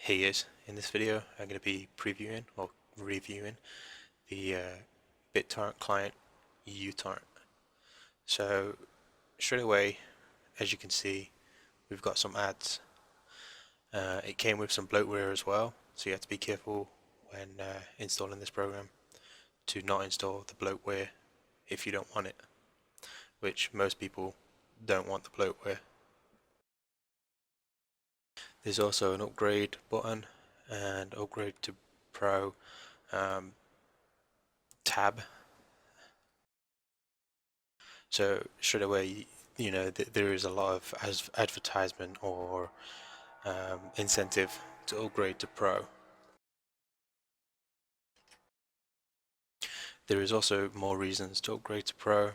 Hey guys, in this video I'm going to be previewing or reviewing the BitTorrent client utorrent. So straight away, as you can see, we've got some ads. It came with some bloatware as well, so you have to be careful when installing this program to not install the bloatware if you don't want it, which most people don't want the bloatware. There's also an upgrade button and upgrade to Pro tab. So straight away, there is a lot of advertisement or incentive to upgrade to Pro. There is also more reasons to upgrade to Pro.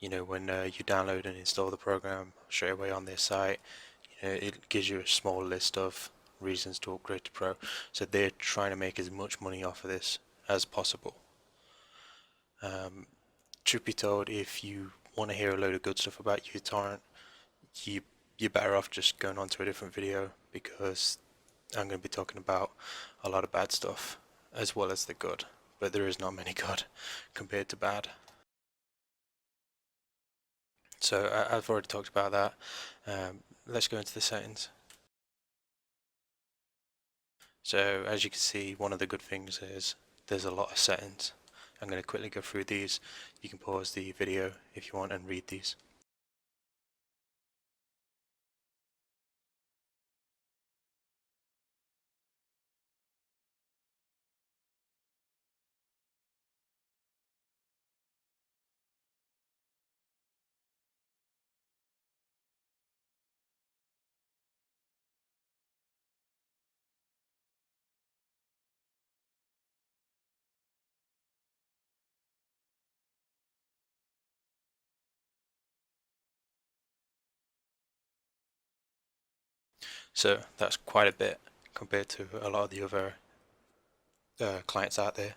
When you download and install the program straight away on their site, it gives you a small list of reasons to upgrade to Pro. So they're trying to make as much money off of this as possible. Truth be told, if you want to hear a load of good stuff about uTorrent, you're better off just going on to a different video, because I'm going to be talking about a lot of bad stuff as well as the good, but there is not many good compared to bad. So I've already talked about that. Let's go into the settings. So as you can see, one of the good things is there's a lot of settings. I'm going to quickly go through these. You can pause the video if you want and read these. So that's quite a bit compared to a lot of the other clients out there,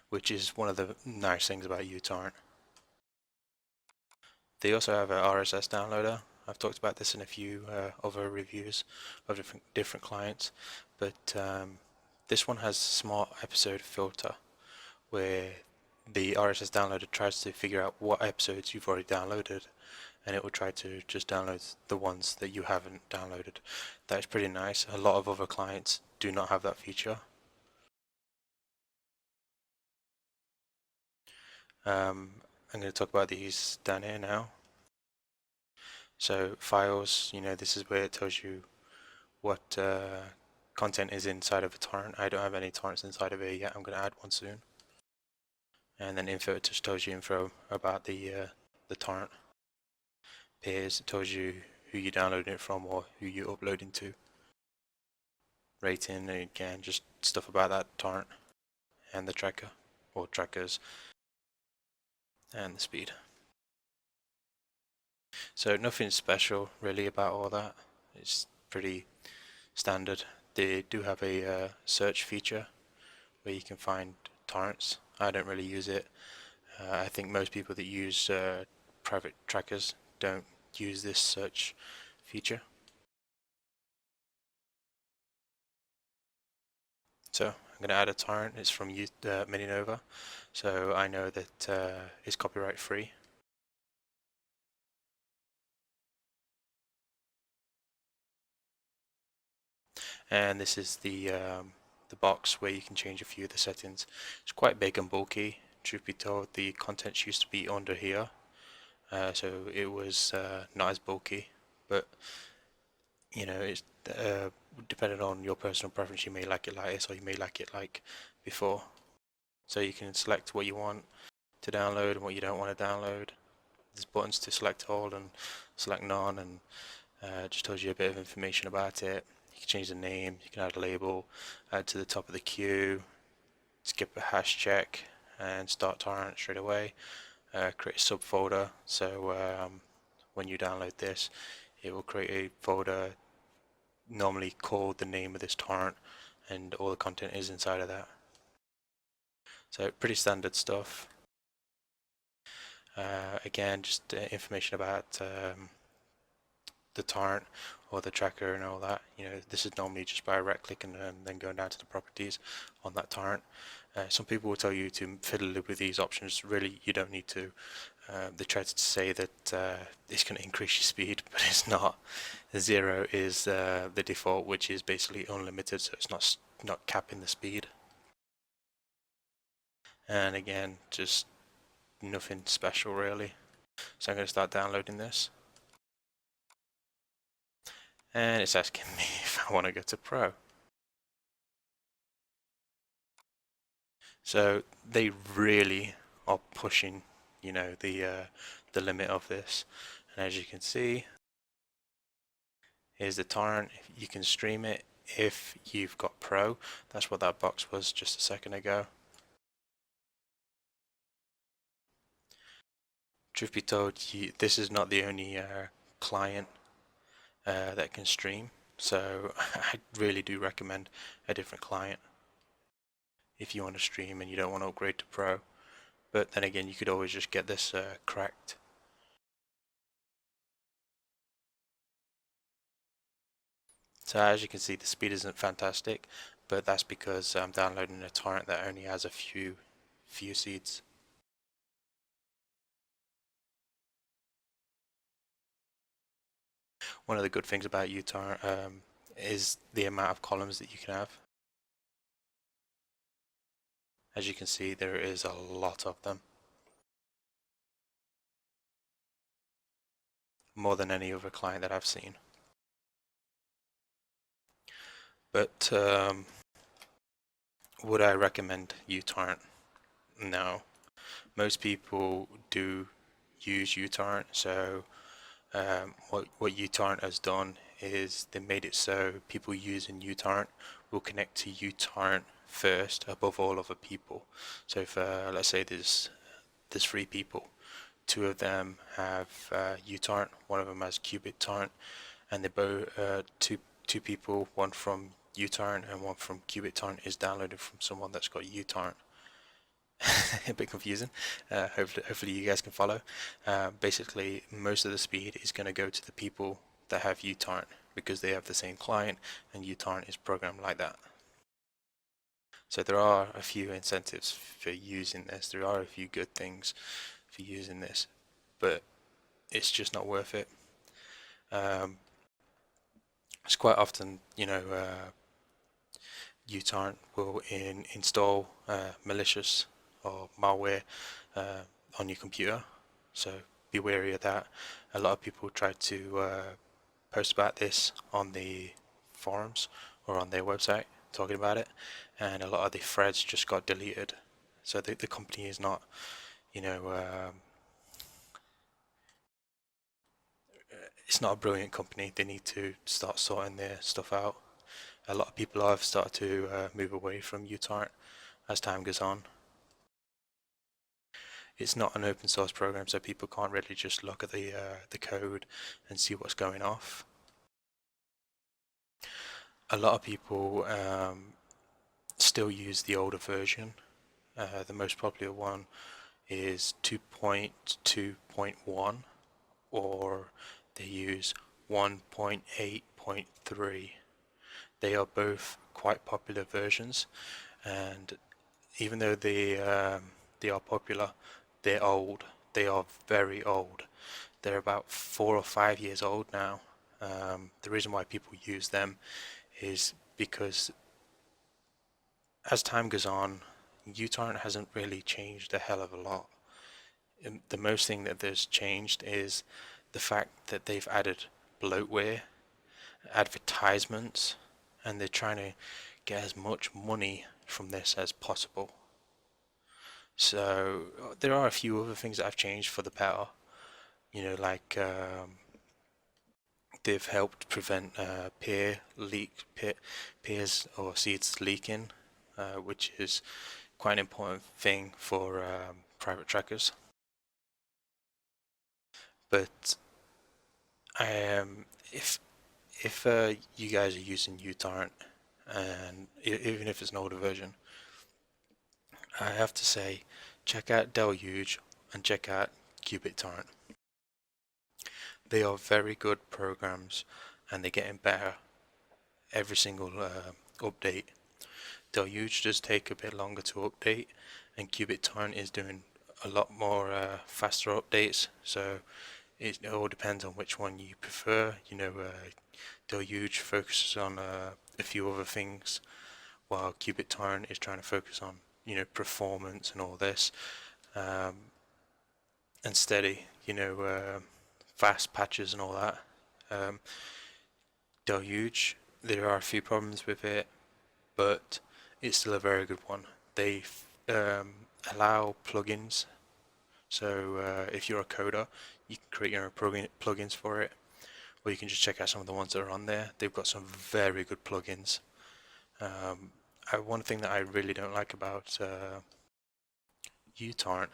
which is one of the nice things about uTorrent. They also have a RSS downloader. I've talked about this in a few other reviews of different clients, but this one has smart episode filter, where the RSS downloader tries to figure out what episodes you've already downloaded, and it will try to just download the ones that you haven't downloaded. That's pretty nice. A lot of other clients do not have that feature. I'm going to talk about these down here now. So files, this is where it tells you what content is inside of a torrent. I don't have any torrents inside of it yet. I'm going to add one soon. And then info, it just tells you info about the torrent. Peers, it tells you who you're downloading it from or who you're uploading to. Rating, again, just stuff about that torrent and the tracker or trackers, and the speed. So nothing special really about all that. It's pretty standard. They do have a search feature where you can find torrents. I don't really use it. I think most people that use private trackers don't use this search feature. So I'm going to add a torrent. It's from Mininova, so I know that it's copyright free. And this is the box where you can change a few of the settings. It's quite big and bulky. Truth be told, the contents used to be under here, so it was not as bulky, but it's depending on your personal preference. You may like it like this, or you may like it like before. So you can select what you want to download and what you don't want to download. There's buttons to select all and select none, and just tells you a bit of information about it. You can change the name, you can add a label, add to the top of the queue, skip a hash check, and start torrent straight away. Create a subfolder, so when you download this, it will create a folder normally called the name of this torrent, and all the content is inside of that. So pretty standard stuff. Again, just information about the torrent or the tracker and all that. This is normally just by right clicking and then going down to the properties on that torrent. Some people will tell you to fiddle with these options. Really, you don't need to. They try to say that it's going to increase your speed, but it's not. The 0 is the default, which is basically unlimited, so it's not capping the speed. And again, just nothing special really. So I'm going to start downloading this. And it's asking me if I want to go to Pro. So they really are pushing, the limit of this. And as you can see, here's the torrent. You can stream it if you've got Pro. That's what that box was just a second ago. Truth be told, this is not the only client that can stream. So I really do recommend a different client if you want to stream and you don't want to upgrade to Pro. But then again, you could always just get this cracked. So as you can see, the speed isn't fantastic, but that's because I'm downloading a torrent that only has a few seeds. One of the good things about utorrent is the amount of columns that you can have. As you can see, there is a lot of them. More than any other client that I've seen. But would I recommend utorrent? No. Most people do use utorrent, so what utorrent has done is they made it so people using utorrent will connect to utorrent first above all other people. So if let's say there's 3 people, 2 of them have utorrent, one of them has qubit torrent, and they both two people, one from utorrent and one from qubit torrent, is downloaded from someone that's got utorrent. A bit confusing. Hopefully you guys can follow. Basically, most of the speed is going to go to the people that have utorrent because they have the same client, and utorrent is programmed like that. So there are a few incentives for using this. There are a few good things for using this, but it's just not worth it. It's quite often, utorrent will install malicious or malware on your computer, so be wary of that. A lot of people try to post about this on the forums or on their website talking about it, and a lot of the threads just got deleted. So the company is not, it's not a brilliant company. They need to start sorting their stuff out. A lot of people have started to move away from utorrent as time goes on. It's not an open source program, so people can't really just look at the code and see what's going off. A lot of people still use the older version. The most popular one is 2.2.1, or they use 1.8.3. They are both quite popular versions, and even though they are popular, they're old. They are very old. They're about 4 or 5 years old now. The reason why people use them is because as time goes on, utorrent hasn't really changed a hell of a lot. The most thing that there's changed is the fact that they've added bloatware, advertisements, and they're trying to get as much money from this as possible. So there are a few other things that have changed for the better, like they've helped prevent peers or seeds leaking, which is quite an important thing for private trackers. But if you guys are using utorrent, and even if it's an older version, I have to say, check out Deluge and check out qubit torrent. They are very good programs and they're getting better every single update. Deluge does take a bit longer to update, and qubit is doing a lot more faster updates, so it all depends on which one you prefer. Deluge focuses on a few other things, while qubit is trying to focus on performance and all this, um, and steady, fast patches and all that. Um, Deluge, there are a few problems with it, but it's still a very good one. They allow plugins, so if you're a coder, you can create your own plugins for it, or you can just check out some of the ones that are on there. They've got some very good plugins. One thing that I really don't like about utorrent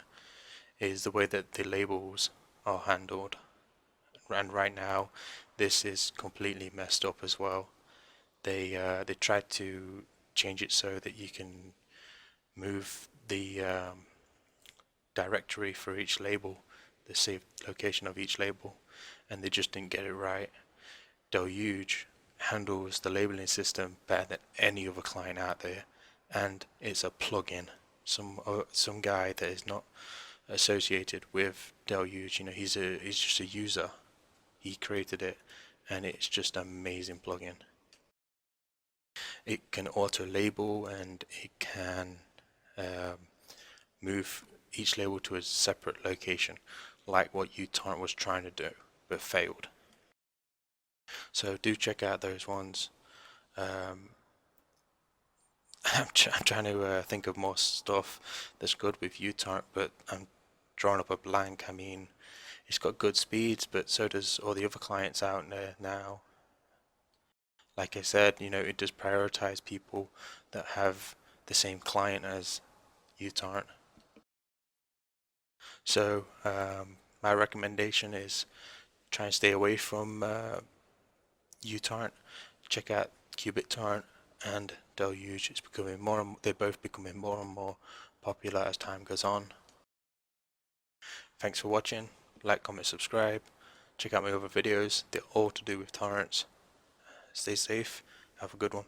is the way that the labels are handled, and right now this is completely messed up as well. They tried to change it so that you can move the directory for each label, the saved location of each label, and they just didn't get it right. Deluge handles the labeling system better than any other client out there, and it's a plugin. Some guy that is not associated with Deluge, he's just a user. He created it, and it's just an amazing plugin. It can auto label, and it can move each label to a separate location, like what utorrent was trying to do but failed. So do check out those ones. I'm trying to think of more stuff that's good with utorrent, but I'm drawing up a blank. I mean, it's got good speeds, but so does all the other clients out there now. Like I said, it does prioritize people that have the same client as utorrent. So my recommendation is try and stay away from utorrent. Check out qubit and Deluge. It's becoming they're both becoming more and more popular as time goes on. Thanks for watching. Like, comment, subscribe. Check out my other videos. They're all to do with torrents. Stay safe. Have a good one.